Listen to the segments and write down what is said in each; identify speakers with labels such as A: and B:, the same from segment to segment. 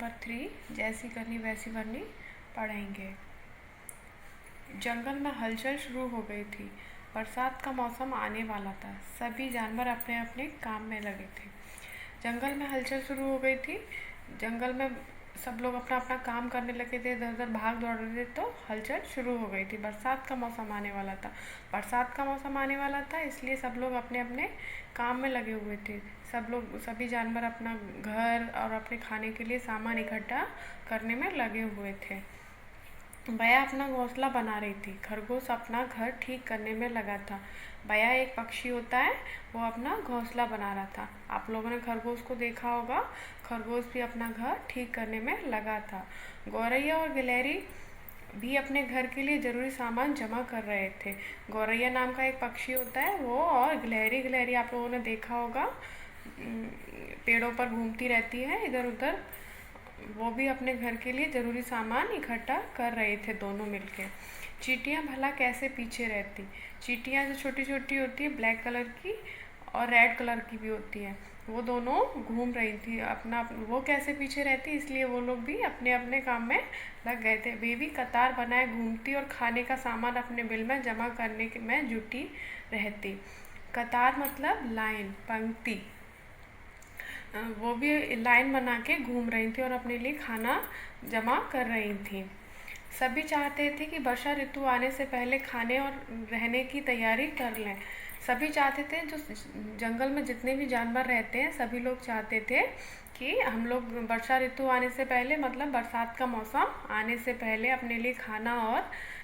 A: Paper 3 जैसी करनी वैसी भरनी पढ़ेंगे। जंगल में हलचल शुरू हो गई थी। बरसात का मौसम आने वाला था। सभी जानवर अपने अपने काम में लगे थे। जंगल में हलचल शुरू हो गई थी। जंगल में सब लोग अपना अपना काम करने लगे थे, इधर उधर भाग दौड़ रहे थे, तो हलचल शुरू हो गई थी। बरसात का मौसम आने वाला था। बरसात का मौसम आने वाला था, इसलिए सब लोग अपने अपने काम में लगे हुए थे। सभी जानवर अपना घर और अपने खाने के लिए सामान इकट्ठा करने में लगे हुए थे। बया अपना घोंसला बना रही थी। खरगोश अपना घर ठीक करने में लगा था। बया एक पक्षी होता है, वो अपना घोंसला बना रहा था। आप लोगों ने खरगोश को देखा होगा। खरगोश भी अपना घर ठीक करने में लगा था। गौरैया और गिलहरी भी अपने घर के लिए ज़रूरी सामान जमा कर रहे थे। गौरैया नाम का एक पक्षी होता है वो, और गिलहरी आप लोगों ने देखा होगा, पेड़ों पर घूमती रहती है इधर उधर। वो भी अपने घर के लिए ज़रूरी सामान इकट्ठा कर रहे थे दोनों मिलके। चींटियाँ भला कैसे पीछे रहती। चींटियाँ जो छोटी छोटी होती है, ब्लैक कलर की और रेड कलर की भी होती है, वो दोनों घूम रही थी वो कैसे पीछे रहती, इसलिए वो लोग भी अपने अपने काम में लग गए थे। वे भी कतार बनाए घूमती और खाने का सामान अपने बिल में जमा करने में जुटी रहती। कतार मतलब लाइन, पंक्ति। वो भी लाइन बना के घूम रही थी और अपने लिए खाना जमा कर रही थी। सभी चाहते थे कि वर्षा ऋतु आने से पहले खाने और रहने की तैयारी कर लें। सभी चाहते थे, जो जंगल में जितने भी जानवर रहते हैं सभी लोग चाहते थे कि हम लोग वर्षा ऋतु आने से पहले, मतलब बरसात का मौसम आने से पहले अपने लिए खाना और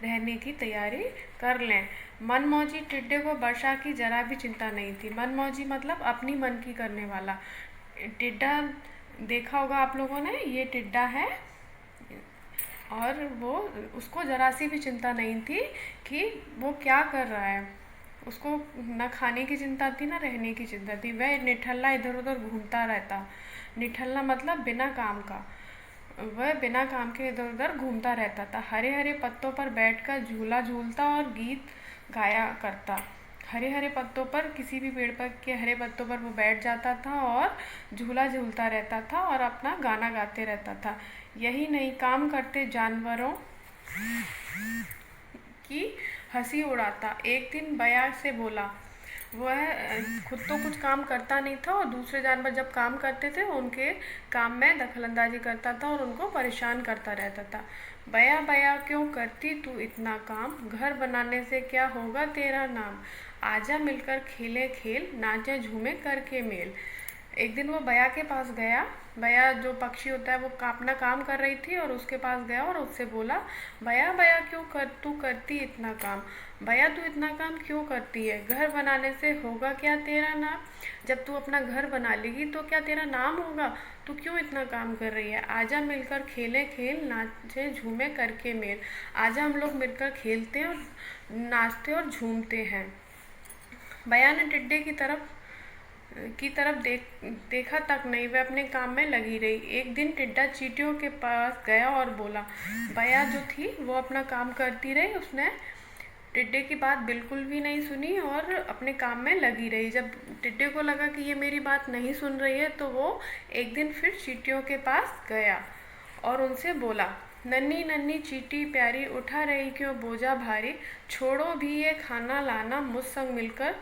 A: रहने की तैयारी कर लें। मनमौजी टिड्डे को वर्षा की जरा भी चिंता नहीं थी। मनमौजी मतलब अपनी मन की करने वाला। टिड्डा देखा होगा आप लोगों ने, ये टिड्डा है, और वो उसको ज़रा सी भी चिंता नहीं थी कि वो क्या कर रहा है। उसको ना खाने की चिंता थी ना रहने की चिंता थी। वह निठल्ला इधर उधर घूमता रहता। निठल्ला मतलब बिना काम का। वह बिना काम के इधर उधर घूमता रहता था। हरे हरे पत्तों पर बैठकर झूला झूलता और गीत गाया करता। हरे हरे पत्तों पर, किसी भी पेड़ पर के हरे पत्तों पर वो बैठ जाता था और झूला झूलता रहता था और अपना गाना गाते रहता था। यही नहीं, काम करते जानवरों की हंसी उड़ाता। एक दिन बया से बोला। वह खुद तो कुछ काम करता नहीं था और दूसरे जानवर जब काम करते थे उनके काम में दखलंदाजी करता था और उनको परेशान करता रहता था। बया बया क्यों करती तू इतना काम, घर बनाने से क्या होगा तेरा नाम। आजा मिलकर खेले खेल, नाचे झूमे करके मेल। एक दिन वो बया के पास गया। बया जो पक्षी होता है वो अपना काम कर रही थी और उसके पास गया और उससे बोला, बया बया तू करती इतना काम। बया तू इतना काम क्यों करती है, घर बनाने से होगा क्या तेरा नाम। जब तू अपना घर बना लेगी तो क्या तेरा नाम होगा, तू क्यों इतना काम कर रही है। आजा मिलकर खेले खेल, नाचे झूमे करके मेल। आजा हम लोग मिलकर खेलते और नाचते और झूमते हैं। बया ने टिड्डे की तरफ देखा तक नहीं, वह अपने काम में लगी रही। एक दिन टिड्डा चींटियों के पास गया और बोला। बया जो थी वो अपना काम करती रही, उसने टिड्डे की बात बिल्कुल भी नहीं सुनी और अपने काम में लगी रही। जब टिड्डे को लगा कि ये मेरी बात नहीं सुन रही है, तो वो एक दिन फिर चींटियों के पास गया और उनसे बोला, नन्ही नन्ही चींटी प्यारी, उठा रही क्यों बोझा भारी। छोड़ो भी ये खाना लाना, मुझ संग मिलकर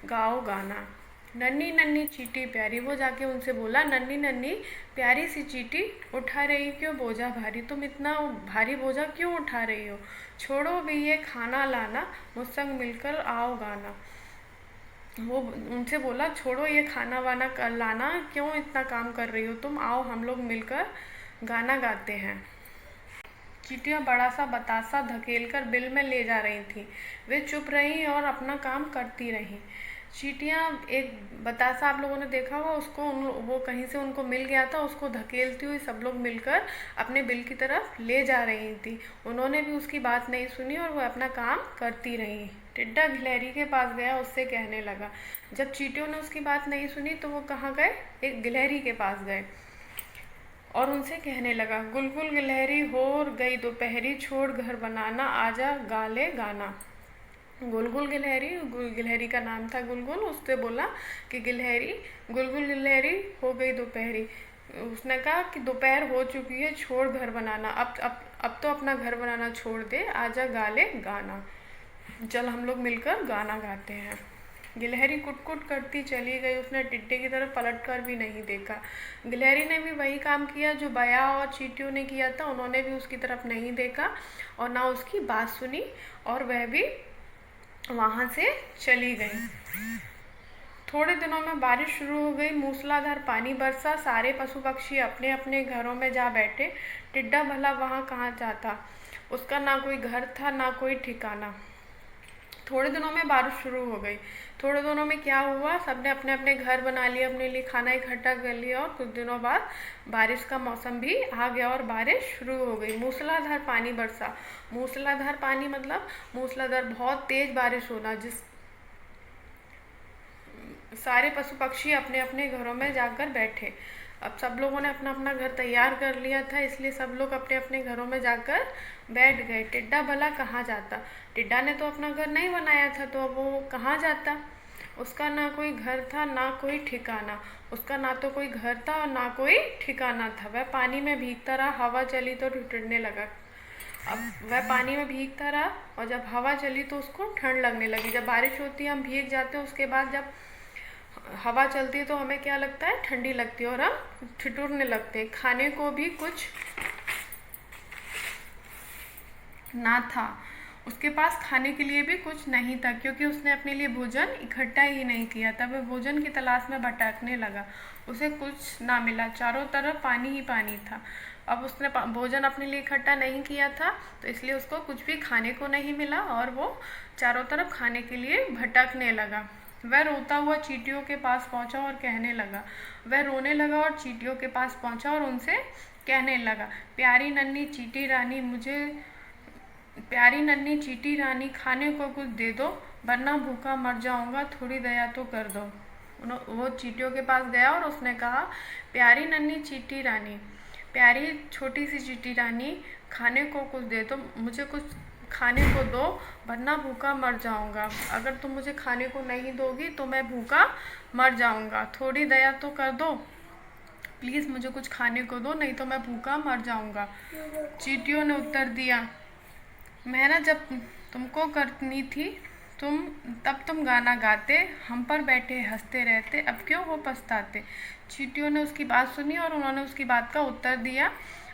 A: गाओ गाना। नन्ही नन्ही चींटी प्यारी, वो जाके उनसे बोला, नन्ही नन्ही प्यारी सी चींटी, उठा रही क्यों बोझा भारी, तुम इतना भारी बोझा क्यों उठा रही हो। छोड़ो भी ये खाना लाना, मुझ संग मिलकर आओ गाना। वो उनसे बोला, छोड़ो ये खाना वाना लाना, क्यों इतना काम कर रही हो तुम, आओ हम लोग मिलकर गाना गाते हैं। चींटियाँ बड़ा सा बतासा धकेलकर बिल में ले जा रही थीं। वे चुप रहीं और अपना काम करती रहीं। चींटियाँ, एक बतासा आप लोगों ने देखा होगा, वो कहीं से उनको मिल गया था, उसको धकेलती हुई सब लोग मिलकर अपने बिल की तरफ ले जा रही थी। उन्होंने भी उसकी बात नहीं सुनी और वो अपना काम करती रहीं। टिड्डा गिलहरी के पास गया, उससे कहने लगा। जब चींटियों ने उसकी बात नहीं सुनी तो वो कहाँ गए, एक गिलहरी के पास गए और उनसे कहने लगा, गुलगुल गिलहरी हो गई दोपहरी, छोड़ घर बनाना, आजा गा ले गाना। गुलगुल गिलहरी का नाम था गुलगुल, उससे बोला कि गुलगुल गिलहरी हो गई दोपहरी, उसने कहा कि दोपहर हो चुकी है, छोड़ घर बनाना, अब तो अपना घर बनाना छोड़ दे, आजा गा ले गाना। चल हम लोग मिलकर गाना गाते हैं। गिलहरी कुट-कुट करती चली गई, उसने टिड्डे की तरफ पलट कर भी नहीं देखा। गिलहरी ने भी वही काम किया जो बया और चींटियों ने किया था, उन्होंने भी उसकी तरफ नहीं देखा और ना उसकी बात सुनी, और वह भी वहाँ से चली गई। थोड़े दिनों में बारिश शुरू हो गई, मूसलाधार पानी बरसा, सारे पशु पक्षी अपने अपने घरों में जा बैठे। टिड्डा भला वहाँ कहाँ जाता, उसका ना कोई घर था ना कोई ठिकाना। थोड़े दिनों में बारिश शुरू हो गई। थोड़े दिनों में क्या हुआ, सबने अपने अपने घर बना लिए, अपने लिए खाना इकट्ठा कर लिया, और कुछ दिनों बाद बारिश का मौसम भी आ गया और बारिश शुरू हो गई। मूसलाधार पानी बरसा। मूसलाधार पानी मतलब मूसलाधार बहुत तेज बारिश होना, जिस सारे पशु पक्षी अपने अपने घरों में जाकर बैठे। अब सब लोगों ने अपना अपना घर तैयार कर लिया था, इसलिए सब लोग अपने अपने घरों में जाकर बैठ गए। टिड्डा भला कहाँ जाता, टिड्डा ने तो अपना घर नहीं बनाया था, तो अब वो कहाँ जाता। उसका ना कोई घर था ना कोई ठिकाना, उसका ना तो कोई घर था और ना कोई ठिकाना था। वह पानी में भीगता रहा, हवा चली तो ठिठुरने लगा। अब वह पानी में भीगता रहा, और जब हवा चली तो उसको ठंड लगने लगी। जब बारिश होती है हम भीग जाते हैं, उसके बाद जब हवा चलती है तो हमें क्या लगता है, ठंडी लगती है और हम ठिठुरने लगते हैं। खाने को भी कुछ ना था, उसके पास खाने के लिए भी कुछ नहीं था, क्योंकि उसने अपने लिए भोजन इकट्ठा ही नहीं किया था। वह भोजन की तलाश में भटकने लगा, उसे कुछ ना मिला, चारों तरफ पानी ही पानी था। अब उसने भोजन अपने लिए इकट्ठा नहीं किया था, तो इसलिए उसको कुछ भी खाने को नहीं मिला और वो चारों तरफ खाने के लिए भटकने लगा। वह रोता हुआ चींटियों के पास पहुंचा और कहने लगा, वह रोने लगा और चींटियों के पास पहुंचा और उनसे कहने लगा, प्यारी नन्ही चींटी रानी, मुझे प्यारी नन्ही चींटी रानी, खाने को कुछ दे दो, वरना भूखा मर जाऊंगा, थोड़ी दया तो कर दो। वो चींटियों के पास गया और उसने कहा, प्यारी नन्ही चींटी रानी, प्यारी छोटी सी चींटी रानी, खाने को कुछ दे दो, मुझे कुछ खाने को दो, वरना भूखा मर जाऊंगा। अगर तुम मुझे खाने को नहीं दोगी तो मैं भूखा मर जाऊंगा, थोड़ी दया तो कर दो, प्लीज़ मुझे कुछ खाने को दो, नहीं तो मैं भूखा मर जाऊंगा। चींटियों ने उत्तर दिया, मेहनत जब तुमको करनी थी तुम गाना गाते, हम पर बैठे हंसते रहते, अब क्यों हो पछताते। चींटियों ने उसकी बात सुनी और उन्होंने उसकी बात का उत्तर दिया,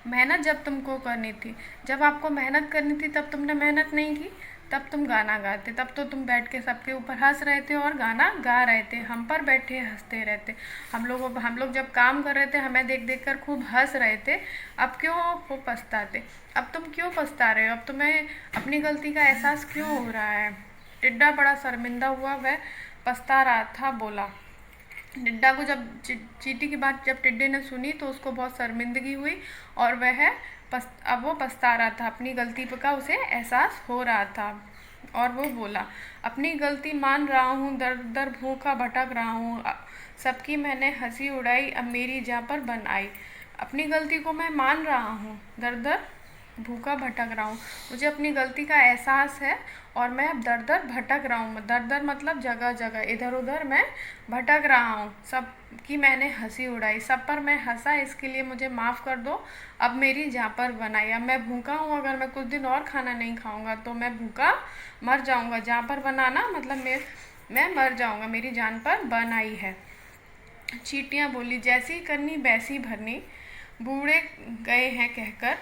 A: मेहनत जब तुमको करनी थी, जब आपको मेहनत करनी थी तब तुमने मेहनत नहीं की, तब तुम गाना गाते, तब तो तुम बैठ के सबके ऊपर हंस रहे थे और गाना गा रहे थे, हम पर बैठे हंसते रहते। हम लोग जब काम कर रहे थे हमें देख देख कर खूब हंस रहे थे, अब क्यों हो पछताते। अब तुम क्यों पछता रहे हो, अब तुम्हें अपनी गलती का एहसास क्यों हो रहा है। टिड्डा बड़ा शर्मिंदा हुआ, वह पछता रहा था, बोला। टिड्डा को जब चींटी की बात जब टिड्डे ने सुनी तो उसको बहुत शर्मिंदगी हुई और अब वो पछता रहा था, अपनी गलती का उसे एहसास हो रहा था। और वो बोला, अपनी गलती मान रहा हूँ, दर दर भूखा भटक रहा हूँ, सबकी मैंने हंसी उड़ाई, अब मेरी जा पर बन आई। अपनी गलती को मैं मान रहा हूँ, दर दर भूखा भटक रहा हूँ, मुझे अपनी गलती का एहसास है और मैं अब दर दर भटक रहा हूँ। दर दर मतलब जगह जगह, इधर उधर मैं भटक रहा हूँ, सब की मैंने हंसी उड़ाई, सब पर मैं हंसा, इसके लिए मुझे माफ़ कर दो, अब मेरी जान पर बनाई। अब मैं भूखा हूँ, अगर मैं कुछ दिन और खाना नहीं खाऊंगा तो मैं भूखा मर जाऊँगा। जान पर बनाना मतलब मैं मर जाऊँगा, मेरी जान पर बन आई है। चींटियाँ बोली, जैसी करनी वैसी भरनी, बूढ़े गए हैं कहकर,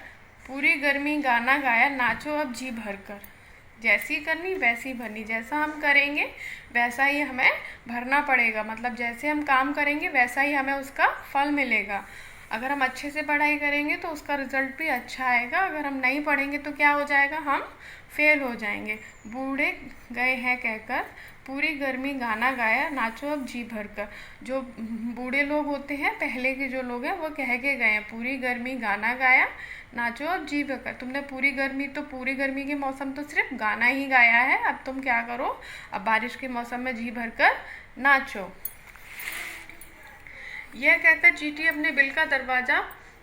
A: पूरी गर्मी गाना गाया, नाचो अब जी भरकर। जैसी करनी वैसी भरनी, जैसा हम करेंगे वैसा ही हमें भरना पड़ेगा, मतलब जैसे हम काम करेंगे वैसा ही हमें उसका फल मिलेगा। अगर हम अच्छे से पढ़ाई करेंगे तो उसका रिजल्ट भी अच्छा आएगा, अगर हम नहीं पढ़ेंगे तो क्या हो जाएगा, हम फेल हो जाएंगे। बूढ़े गए हैं कहकर, पूरी गर्मी गाना गाया, नाचो अब जी भरकर। जो बूढ़े लोग होते हैं, पहले के जो लोग हैं, वो कह के गए हैं, पूरी गर्मी गाना गाया, नाचो अब जी भरकर। तुमने पूरी गर्मी के मौसम तो सिर्फ गाना ही गाया है, अब तुम क्या करो, अब बारिश के मौसम में जी भरकर नाचो। यह कहकर चींटी अपने बिल का दरवाज़ा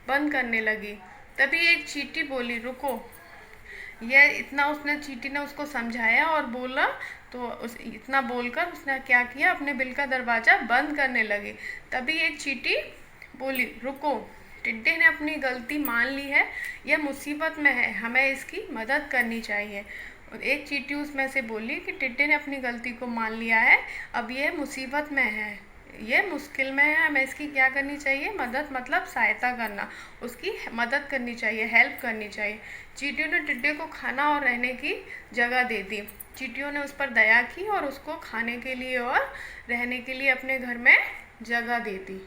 A: बंद करने लगी। तभी एक चींटी बोली, रुको। यह इतना चींटी ने उसको समझाया और बोला, तो इतना बोलकर उसने क्या किया, अपने बिल का दरवाज़ा बंद करने लगी। तभी एक चींटी बोली, रुको, टिड्डे ने अपनी गलती मान ली है, यह मुसीबत में है, हमें इसकी मदद करनी चाहिए। और एक चींटी उसमें से बोली कि टिड्डे ने अपनी गलती को मान लिया है, अब यह मुसीबत में है, ये मुश्किल में है, हमें इसकी क्या करनी चाहिए, मदद मतलब सहायता करना, उसकी मदद करनी चाहिए, हेल्प करनी चाहिए। चींटियों ने टिड्डे को खाना और रहने की जगह दे दी। चींटियों ने उस पर दया की और उसको खाने के लिए और रहने के लिए अपने घर में जगह दे दी।